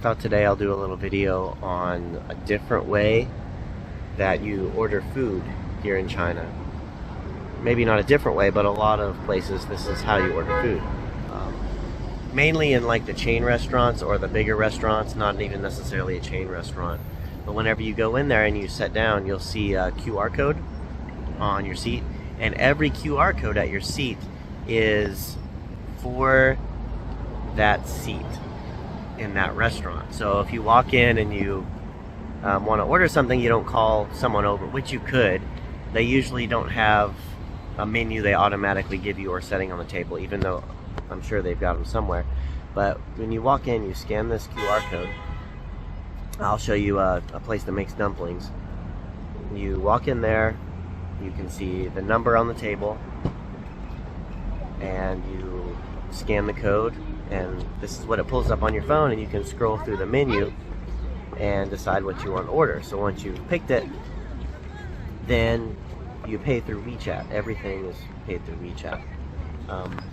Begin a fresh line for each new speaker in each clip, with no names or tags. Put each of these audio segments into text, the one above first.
thought today I'll do a little video on a different way that you order food here in China. Maybe not a different way, but a lot of places this is how you order food. Mainly in like the chain restaurants or the bigger restaurants, not even necessarily a chain restaurant. But whenever you go in there and you sit down, you'll see a QR code on your seat. And every QR code at your seat is for that seat in that restaurant. So if you walk in and you want to order something, you don't call someone over, which you could. They usually don't have a menu they automatically give you or setting on the table, even though I'm sure they've got them somewhere. But when you walk in, you scan this QR code. I'll show you a place that makes dumplings. You walk in there, you can see the number on the table, and you scan the code, and this is what it pulls up on your phone, and you can scroll through the menu and decide what you want to order. So once you've picked it, then you pay through WeChat. Everything is paid through WeChat.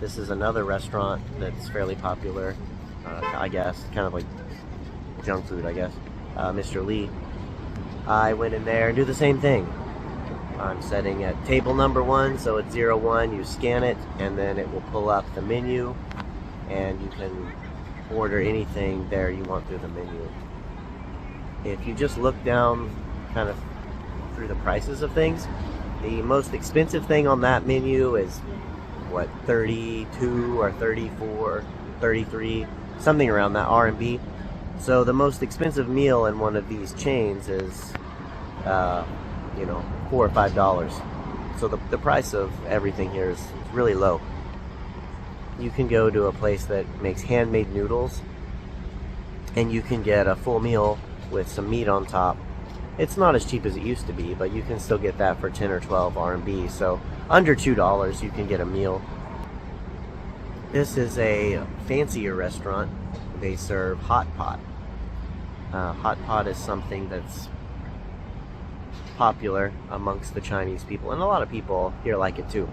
This is another restaurant that's fairly popular, I guess, kind of like junk food, I guess. Mr. Lee. I went in there and do the same thing. I'm setting at table number 1, so it's 01. You scan it, and then it will pull up the menu, and you can order anything there you want through the menu. If you just look down kind of through the prices of things, the most expensive thing on that menu is what, 32 or 34, 33, something around that RMB. So the most expensive meal in one of these chains is you know, $4 or $5. So the price of everything here is really low. You can go to a place that makes handmade noodles, and you can get a full meal with some meat on top. It's not as cheap as it used to be, but you can still get that for 10 or 12 RMB. So under $2 you can get a meal. This is a fancier restaurant. They serve Hotpot. Hotpot is something that's popular amongst the Chinese people, and a lot of people here like it too,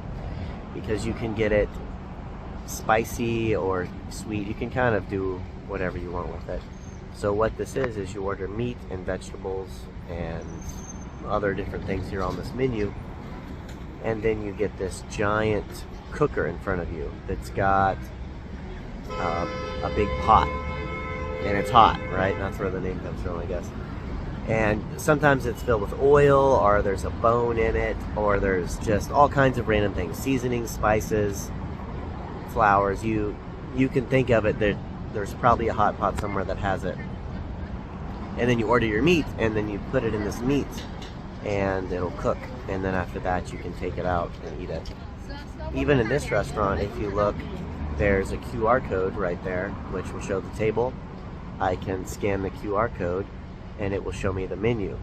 because you can get it spicy or sweet. You can kind of do whatever you want with it. So what this is you order meat and vegetables and other different things here on this menu, and then you get this giant cooker in front of you that's got a big pot, and it's hot, right? That's where the name comes from, I guess. And sometimes it's filled with oil, or there's a bone in it, or there's just all kinds of random things, seasonings, spices, flours. You can think of it that there's probably a hot pot somewhere that has it. And then you order your meat, and then you put it in this meat, and it'll cook. And then after that, you can take it out and eat it. Even in this restaurant, if you look, there's a QR code right there, which will show the table. I can scan the QR code, and it will show me the menu.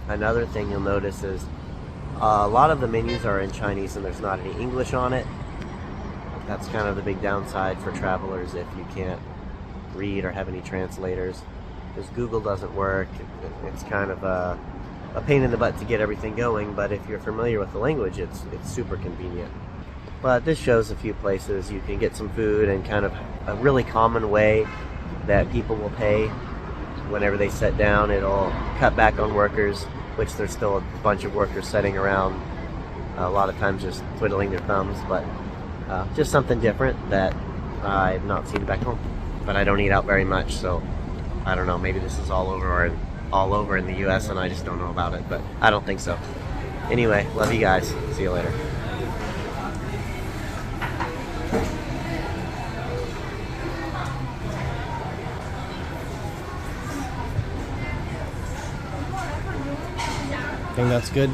Another thing you'll notice is a lot of the menus are in Chinese, and there's not any English on it. That's kind of the big downside for travelers if you can't read or have any translators, because Google doesn't work. It's kind of a pain in the butt to get everything going, but if you're familiar with the language, it's super convenient. But this shows a few places you can get some food, and kind of a really common way that people will pay whenever they sit down. It'll cut back on workers, which there's still a bunch of workers sitting around, a lot of times just twiddling their thumbs, but just something different that I've not seen back home. But I don't eat out very much, so I don't know, maybe this is all over in the US and I just don't know about it, but I don't think so. Anyway, love you guys. See you later. Think that's good?